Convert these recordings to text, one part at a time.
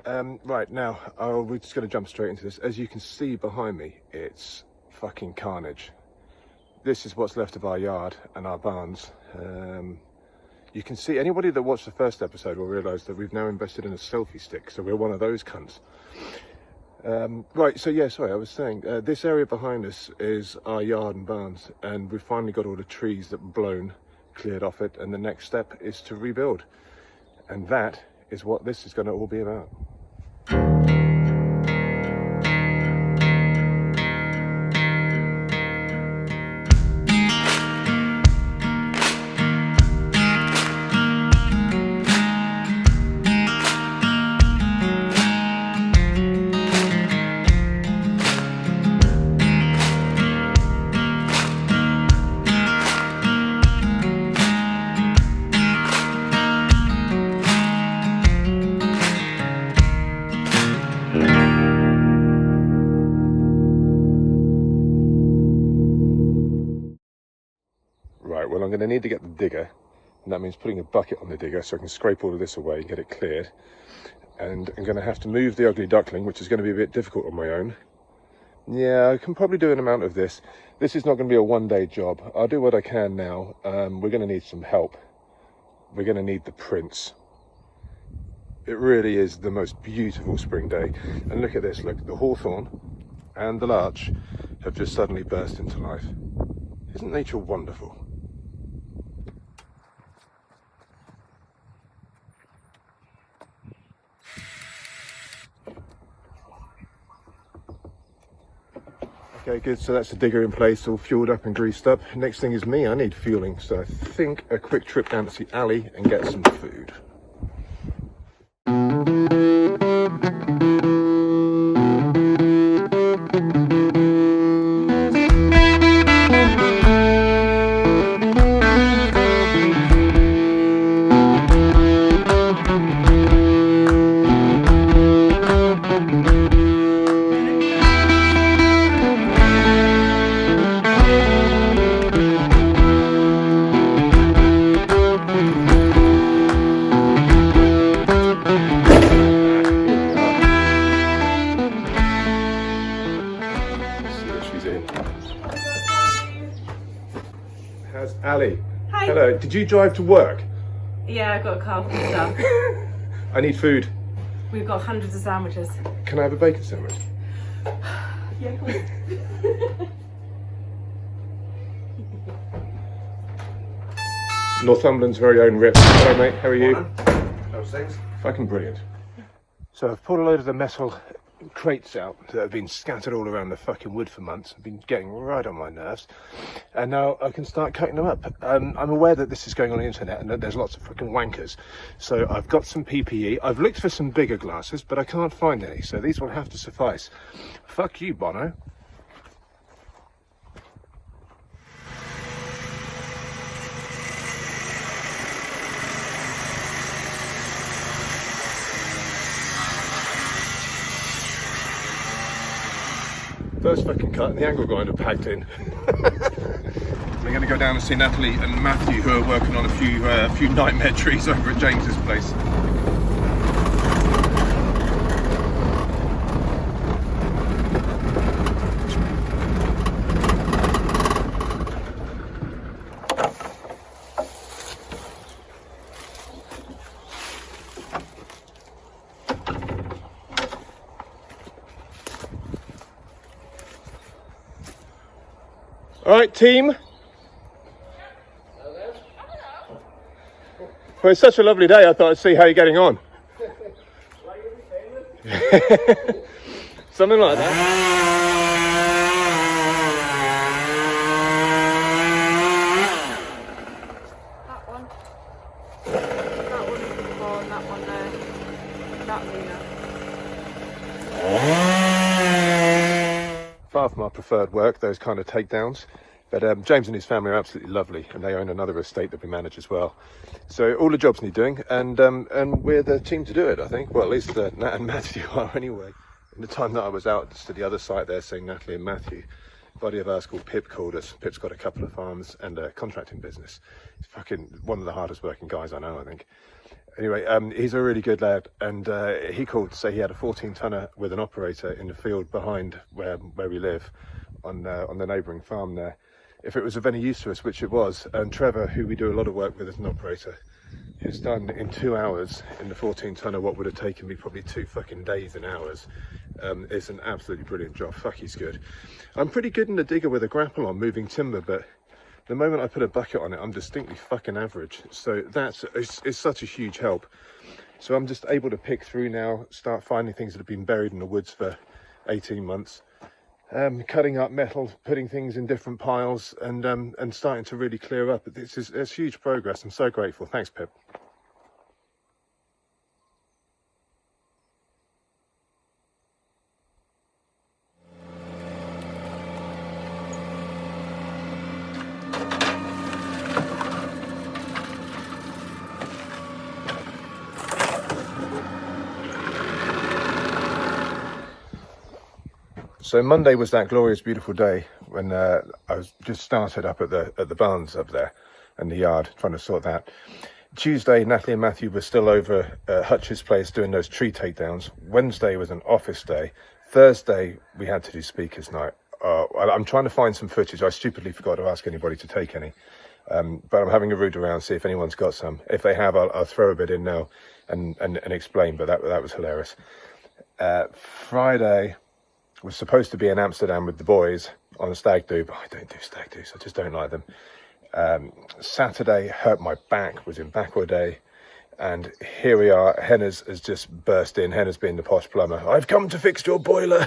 Right now, we're just going to jump straight into this. As you can see behind me, it's fucking carnage. This is what's left of our yard and our barns. You can see, anybody that watched the first episode will realise that we've now invested in a selfie stick, so we're one of those cunts. Right, so yeah, sorry, I was saying, this area behind us is our yard and barns, and we've finally got all the trees that were blown cleared off it, and the next step is to rebuild. And that is what this is going to all be about. Right, well, I'm going to need to get the digger, and that means putting a bucket on the digger so I can scrape all of this away and get it cleared. And I'm going to have to move the ugly duckling, which is going to be a bit difficult on my own. Yeah, I can probably do an amount of this. This is not going to be a one-day job. I'll do what I can now. We're going to need some help. We're going to need the prince. It really is the most beautiful spring day. And look at this, look, the hawthorn and the larch have just suddenly burst into life. Isn't nature wonderful? Okay, good, so that's the digger in place, all fueled up and greased up. Next thing is me, I need fueling, so I think a quick trip down to see Ali and get some food. How's Ali? Hi. Hello, did you drive to work? Yeah, I've got a car full of stuff. I need food. We've got hundreds of sandwiches. Can I have a bacon sandwich? Yeah, come on. Northumberland's very own Rip. Hello mate, how are you? How's things? Fucking brilliant. So I've pulled a load of the metal crates out that have been scattered all around the fucking wood for months. I've been getting right on my nerves. And now I can start cutting them up. I'm aware that this is going on the internet and that there's lots of fucking wankers. So I've got some PPE. I've looked for some bigger glasses, but I can't find any. So these will have to suffice. Fuck you, Bono. First fucking cut and the angle grinder packed in. We're going to go down and see Nathalie and Matthew, who are working on a few nightmare trees over at James's place. All right, team. Well, it's such a lovely day, I thought I'd see how you're getting on. Something like that. That one. That one before and that one there. That Luna. Far from our preferred work, those kind of takedowns. But James and his family are absolutely lovely, and they own another estate that we manage as well. So all the jobs need doing, and we're the team to do it, I think. Well, at least Nat and Matthew are anyway. In the time that I was out to the other site there, saying Nathalie and Matthew, a buddy of ours called Pip called us. Pip's got a couple of farms and a contracting business. He's fucking one of the hardest working guys I know, I think. Anyway, he's a really good lad, and he called to say he had a 14-tonner with an operator in the field behind where we live, on the neighbouring farm there. If it was of any use to us, which it was, and Trevor, who we do a lot of work with as an operator, has done in 2 hours in the 14-tonner what would have taken me probably 2 fucking days and hours. It's an absolutely brilliant job. Fuck, he's good. I'm pretty good in the digger with a grapple on moving timber, but the moment I put a bucket on it, I'm distinctly fucking average. So it's such a huge help. So I'm just able to pick through now, start finding things that have been buried in the woods for 18 months, cutting up metal, putting things in different piles, and starting to really clear up. It's huge progress. I'm so grateful. Thanks, Pip. So Monday was that glorious, beautiful day when I was just started up at the barns up there and the yard, trying to sort that. Tuesday, Nathalie and Matthew were still over at Hutch's place doing those tree takedowns. Wednesday was an office day. Thursday, we had to do speakers night. I'm trying to find some footage. I stupidly forgot to ask anybody to take any. But I'm having a root around, see if anyone's got some. If they have, I'll throw a bit in now and explain, but that was hilarious. Friday was supposed to be in Amsterdam with the boys on a stag do, but I don't do stag do's, I just don't like them. Saturday, hurt my back, was in backward day, and here we are. Henna's has just burst in. Henna's being the posh plumber. I've come to fix your boiler.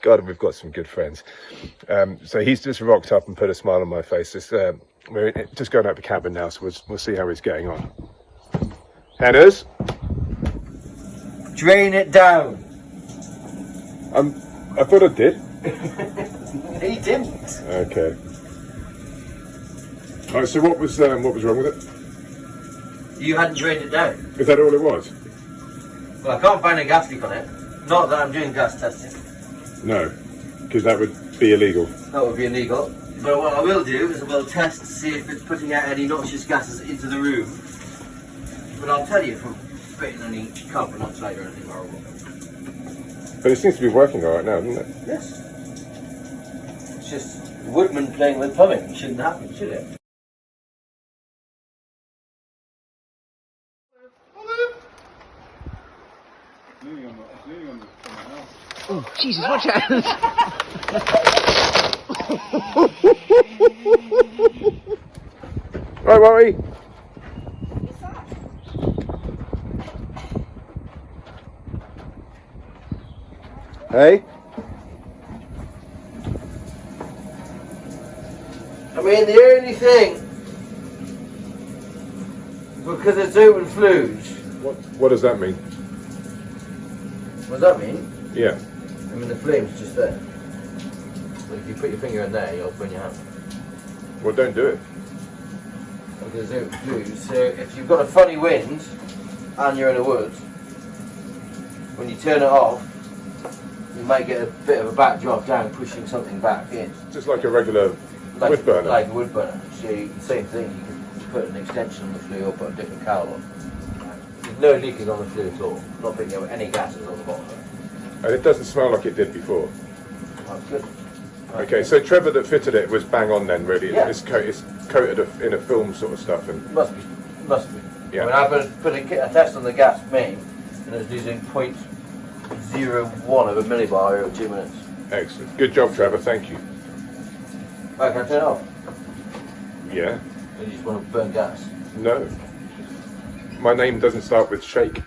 God, we've got some good friends. So he's just rocked up and put a smile on my face. We're just going out the cabin now, so we'll see how he's getting on. Henna's? Drain it down. I thought I did. He didn't. Okay. All right, so what was wrong with it? You hadn't drained it down. Is that all it was? Well, I can't find a gas leak on it. Not that I'm doing gas testing. No, because that would be illegal. That would be illegal. But what I will do is I will test to see if it's putting out any noxious gases into the room. But I'll tell you if I'm spitting any carbon monoxide or anything horrible. But it seems to be working all right now, doesn't it? Yes. It's just woodman playing with plumbing. It shouldn't happen, should it? Oh, Jesus, watch out! Right, Worry. Hey? I mean, the only thing, because it's open flues. What does that mean? What does that mean? Yeah. I mean, the flame's just there. But if you put your finger in there, you'll burn your hand. Well, don't do it. Because there's open flues. So if you've got a funny wind and you're in the woods, when you turn it off, you might get a bit of a back drop down, pushing something back in. Just like a regular wood burner. Like a wood burner. So same thing, you can put an extension on the flue or put a different cowl on. There's no leaking on the flue at all. Not picking up any gases on the bottom. And it doesn't smell like it did before. That's good. Okay, so Trevor that fitted it was bang on then, really. Yeah. It's coated in a film sort of stuff. And Must be. Yeah. I mean, I put a test on the gas main, and it was using 0.01 of a millibar over 2 minutes. Excellent. Good job, Trevor. Thank you. Right, can I turn it off? Yeah. Or you just want to burn gas? No. My name doesn't start with shake.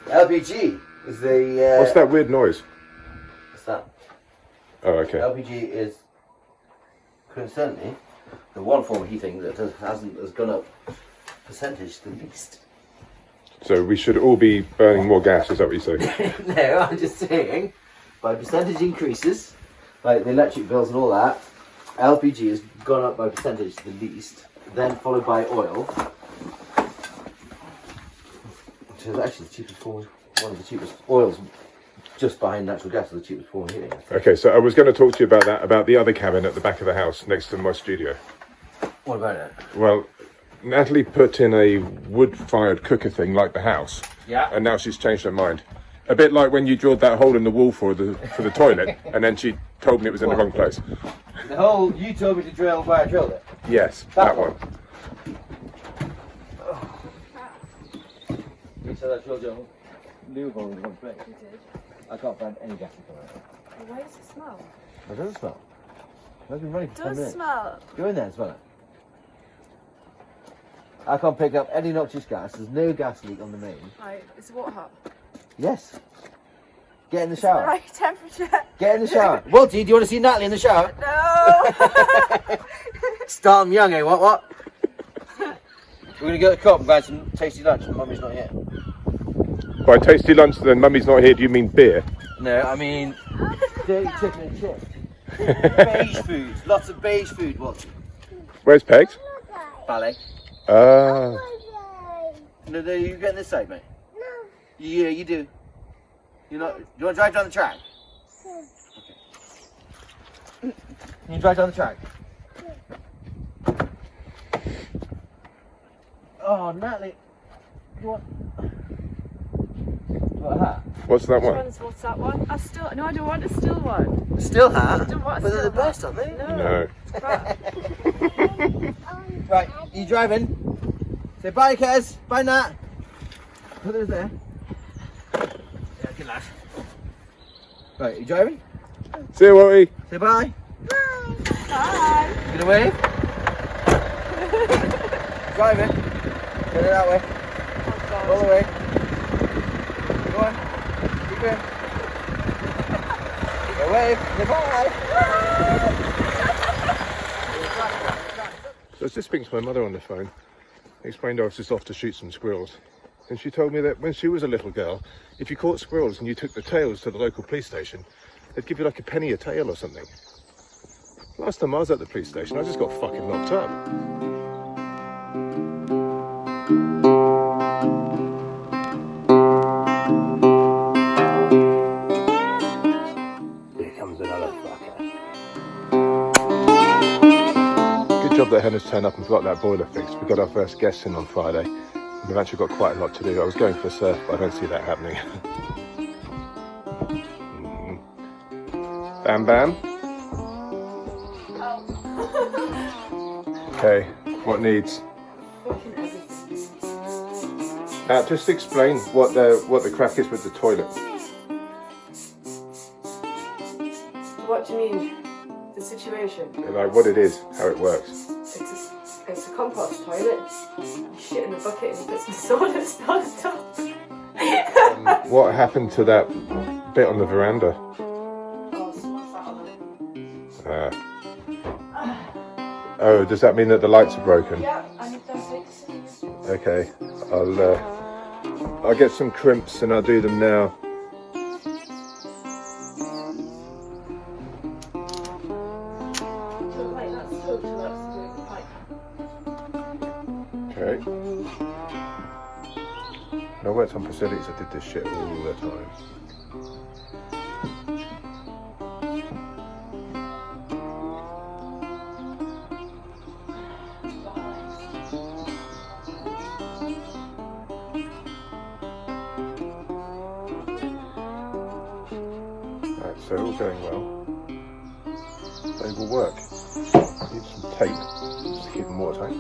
LPG is the... What's that weird noise? What's that? Oh, okay. LPG is, coincidentally, the one form of heating that has gone up percentage the least. So we should all be burning more gas, is that what you say? No, I'm just saying, by percentage increases, like the electric bills and all that, LPG has gone up by percentage the least, then followed by oil, which is actually the cheapest form, one of the cheapest oils, just behind natural gas, is the cheapest form of heating. Okay, so I was going to talk to you about that, about the other cabin at the back of the house next to my studio. What about it? Well, Natalie put in a wood-fired cooker thing like the house. Yeah. And now she's changed her mind. A bit like when you drilled that hole in the wall for the toilet, and then she told me it was in the wrong place. The hole you told me to drill where I drilled it. Yes, that one. You said I drilled your new hole in one place. You did. I can't find any gas in it. Why does it smell? It doesn't smell. I've been running for It 10 does minutes. smell. Go in there and smell it. I can't pick up any noxious gas. There's no gas leak on the main. Right, is the water hot? Yes. Get in the The shower. right temperature. Get in the shower. Walty, do you want to see Natalie in the shower? No. Start them young, eh? What? We're going to go to the co-op and grab some tasty lunch. Mummy's not here. By tasty lunch, then Mummy's not here. Do you mean beer? No, I mean dirty chicken and chips. Beige food. Lots of beige food, Walty. Where's Pegs? Ballet. Ah. No, you get on this side, mate. No. Yeah, you do. You're not. You want to drive down the track? Okay. Can you drive down the track? Oh, Natalie. You want a hat? What's that one? What's that one? No, I don't want a still one. A still hat? I don't want a But they're the still best, aren't they? No. No. Right, you driving? Say bye, Kez. Bye, Nat. Put those there. Yeah, good lad. Right, you driving? See you, Walty. Say bye. Bye. You gonna wave? Driving. Turn it that way. Oh, All the way. Go on. Keep going. Go wave. Say bye. So I was just speaking to my mother on the phone. I explained I was just off to shoot some squirrels. And she told me that when she was a little girl, if you caught squirrels and you took the tails to the local police station, they'd give you like a penny a tail or something. Last time I was at the police station, I just got fucking locked up. Here comes another fucker. Good job that Henna's turned up and got that boiler fixed. We got our first guests in on Friday. We've actually got quite a lot to do. I was going for a surf, but I don't see that happening. Bam Bam. Okay, what needs? Now, just explain what the crack is with the toilet. What do you mean? The situation? Like what it is, how it works. It's a compost toilet. You shit in the bucket and you put some sawdust on top. What happened to that bit on the veranda? Oh, does that mean that the lights are broken? Yeah, I need them fixed. Okay, I'll get some crimps and I'll do them now. Okay. When I worked on facilities, I did this shit all the time. Right, so all going well. They will work. Need some tape just to keep them watertight.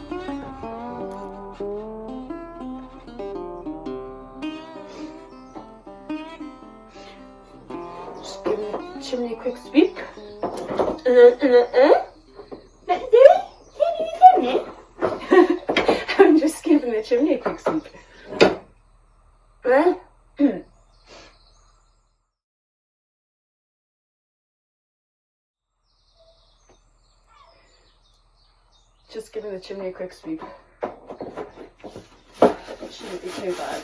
Just give the chimney a quick sweep. I'm just giving the chimney a quick sweep. Just giving the chimney a quick sweep. Shouldn't be too bad.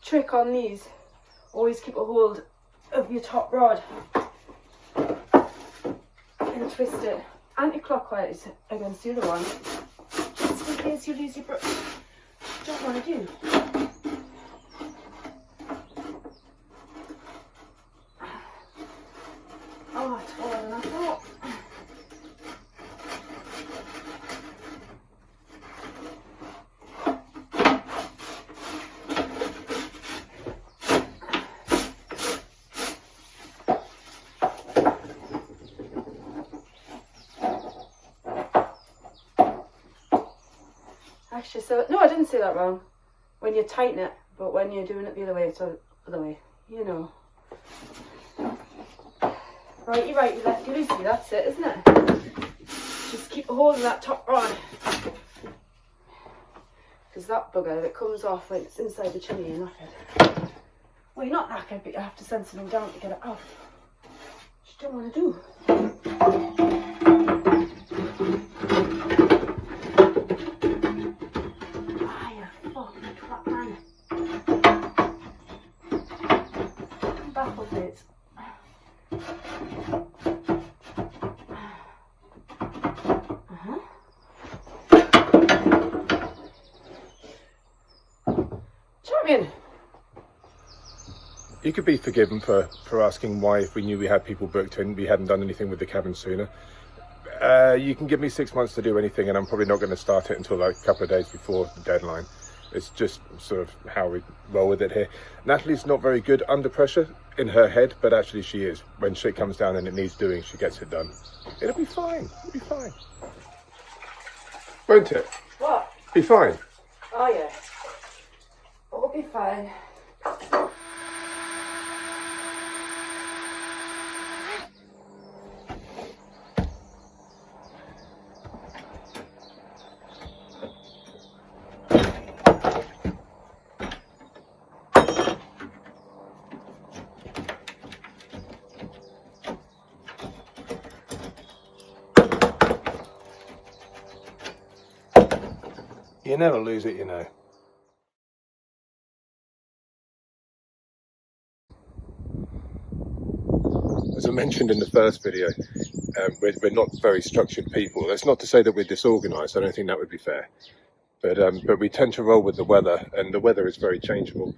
Trick on these, always keep a hold of your top rod and twist it anti-clockwise against the other one, just in case you lose your brush. Don't want to do. pressure. So, no, I didn't say that wrong. When you tighten it, but when you're doing it the other way, it's the other way. You know. Right, you lefty loosey, that's it, isn't it? Just keep a hold of that top rod. Because that bugger, if it comes off when it's inside the chimney, you're knackered. Well, you're not knackered, but you have to send something down to get it off. Which you don't want to do. Ah, you fucking crap, man. I'm baffled, mate. Champion! You could be forgiven for asking why, if we knew we had people booked in, we hadn't done anything with the cabin sooner. You can give me 6 months to do anything, and I'm probably not going to start it until like a couple of days before the deadline. It's just sort of how we roll with it here. Natalie's not very good under pressure in her head, but actually she is. When shit comes down and it needs doing, she gets it done. It'll be fine. It'll be fine. Won't it? What? Be fine. Oh, yeah. It'll be fine. You never lose it, you know. As I mentioned in the first video, we're not very structured people. That's not to say that we're disorganised. I don't think that would be fair. But we tend to roll with the weather, and the weather is very changeable.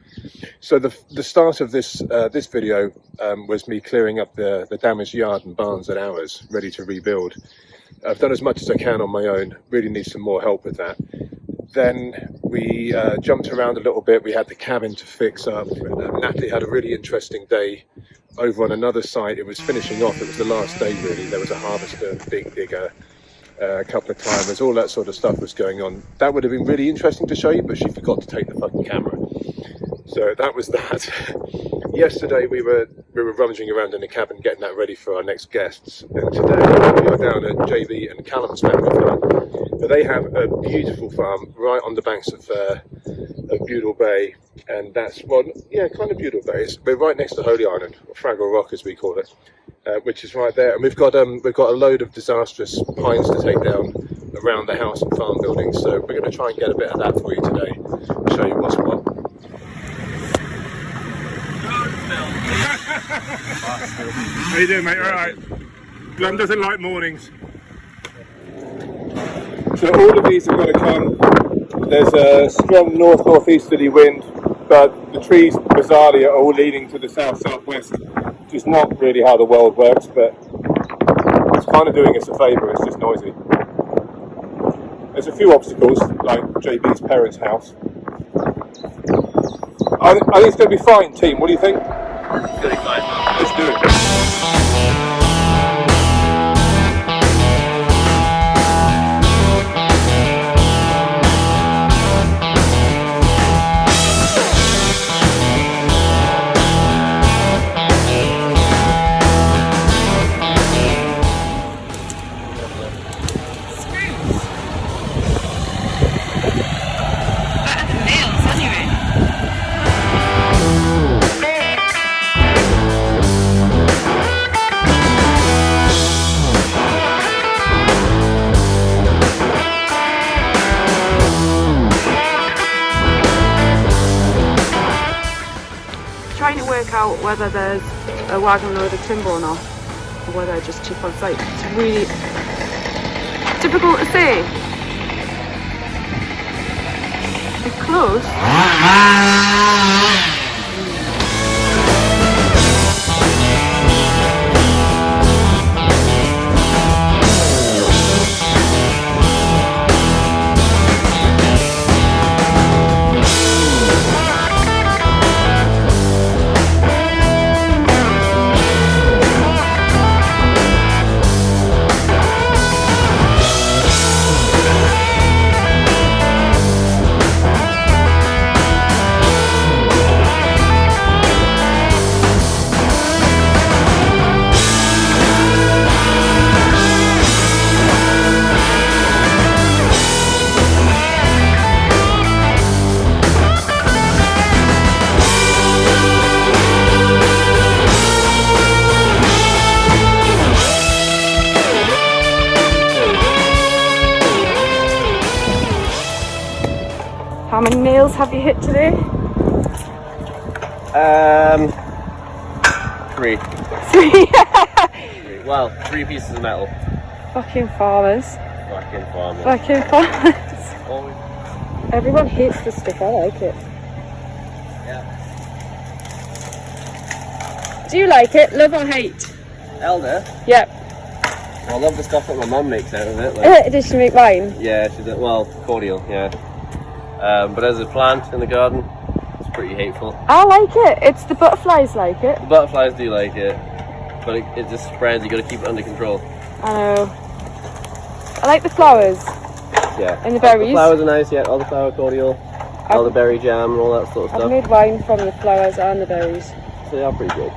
So the start of this this video was me clearing up the damaged yard and barns and ours, ready to rebuild. I've done as much as I can on my own. Really need some more help with that. Then we jumped around a little bit. We had the cabin to fix up. Natalie had a really interesting day over on another site. It was finishing off. It was the last day, really. There was a harvester, big digger, a couple of climbers, all that sort of stuff was going on. That would have been really interesting to show you, but she forgot to take the fucking camera. So that was that. Yesterday we were rummaging around in the cabin getting that ready for our next guests, and today we are down at JB and Callum's family farm. But they have a beautiful farm right on the banks of Budle Bay, and that's, well, yeah, kind of Budle Bay. We're right next to Holy Island, or Fraggle Rock as we call it, which is right there. And we've got a load of disastrous pines to take down around the house and farm buildings. So we're going to try and get a bit of that for you today, and show you what's what. How you doing, mate? All right. Glenn doesn't like mornings. So all of these have got to come. There's a strong north-northeasterly wind, but the trees, bizarrely, are all leaning to the south-southwest, which is not really how the world works, but it's kind of doing us a favour. It's just noisy. There's a few obstacles, like JB's parents' house. I think it's going to be fine, team. What do you think? It's gonna be fine. Let's do it. Trying to work out whether there's a wagon load of timber or not, or whether I just chip on site. It's really difficult to say. It's close. nails have you hit today? 3. 3. Well, 3 pieces of metal. Fucking farmers. Fucking farmers. Fucking farmers. Always. Everyone hates this stuff, I like it. Yeah. Do you like it? Love or hate? Elder? Yep. Well, I love the stuff that my mum makes out of it. Like, Did she make wine? yeah, she's well, cordial, yeah. But as a plant in the garden, it's pretty hateful. I like it. It's the butterflies like it. The butterflies do like it, but it just spreads. You got to keep it under control. I know. I like the flowers. Yeah. And the berries. The flowers are nice, yeah. All the flower cordial, all the berry jam, and all that sort of I've stuff. made wine from the flowers and the berries. So they are pretty good.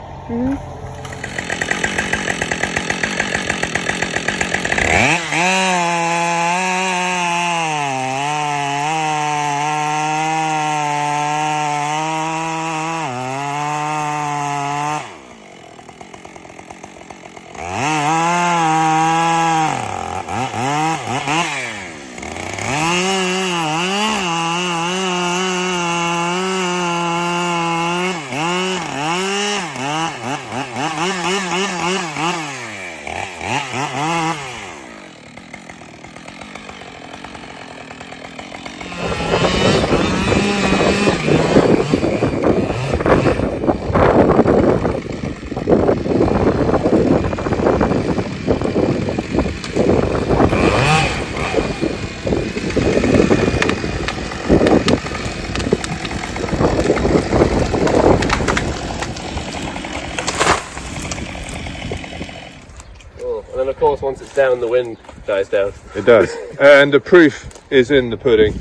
And then of course once it's down, the wind dies down. It does. And the proof is in the pudding.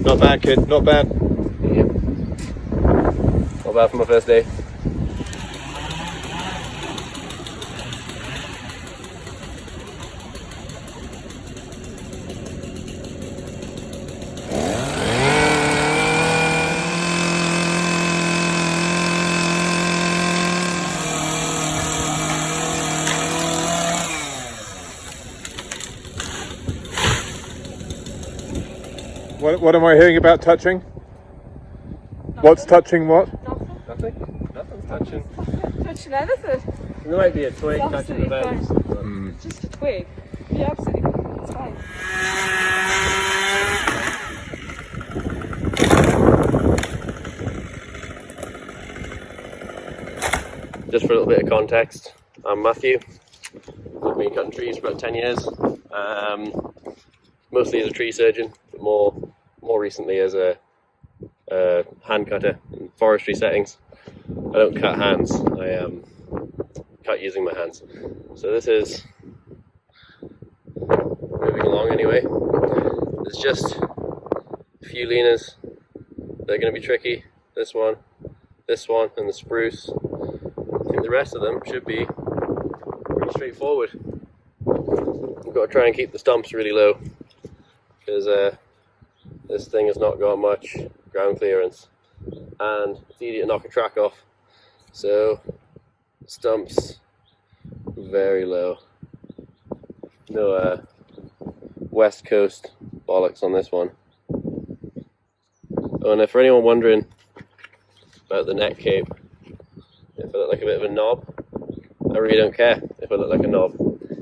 Not bad, kid, not bad. Yep. Not bad for my first day. What am I hearing about touching? What's touching what? Nothing? Nothing's touching. Touching anything. There might be a twig It's touching the vents. It's just a twig. Yeah, absolutely. It's fine. Just for a little bit of context, I'm Matthew. I've been cutting trees for about 10 years. Mostly as a tree surgeon, but more recently as a hand cutter in forestry settings. I don't cut hands, I cut using my hands. So this is moving along anyway. There's just a few leaners that are going to be tricky. This one, and the spruce. I think the rest of them should be pretty straightforward. We've got to try and keep the stumps really low, because this thing has not got much ground clearance and it's easy to knock a track off. So stumps very low. No West Coast bollocks on this one. Oh, and for anyone wondering about the neck cape, if I look like a bit of a knob, I really don't care if I look like a knob.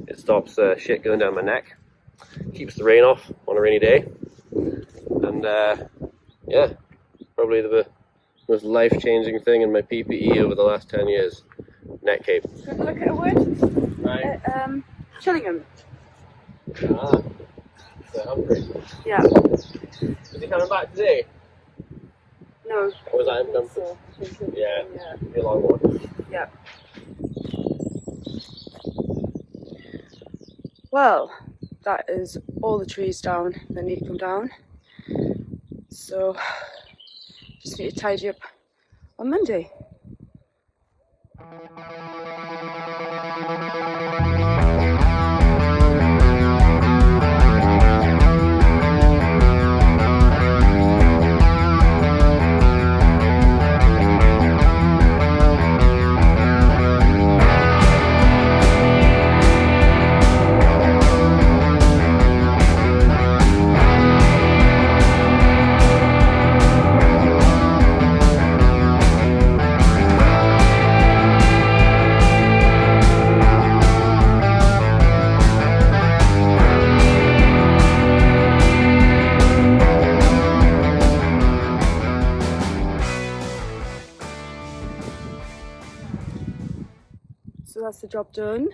It stops shit going down my neck, keeps the rain off on a rainy day, and yeah, probably the most life-changing thing in my PPE over the last 10 years. Neck cape. Look at a word. Right. Chillingham. Ah, so Humphrey. Yeah. Is he coming back today? No. Or was that him come? So, Yeah. yeah. Be a long one. Yeah. Well, that is all the trees down that need to come down. So, just need to tidy up on Monday. So that's the job done.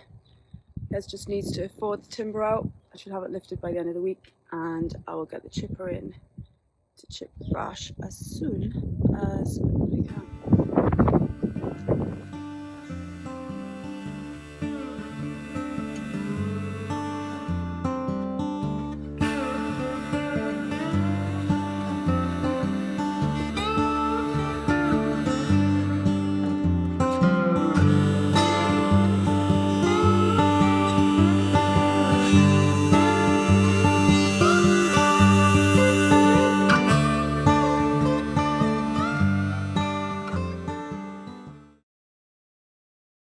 Kezz just needs to forward the timber out. I should have it lifted by the end of the week, and I will get the chipper in to chip the brush as soon as we can.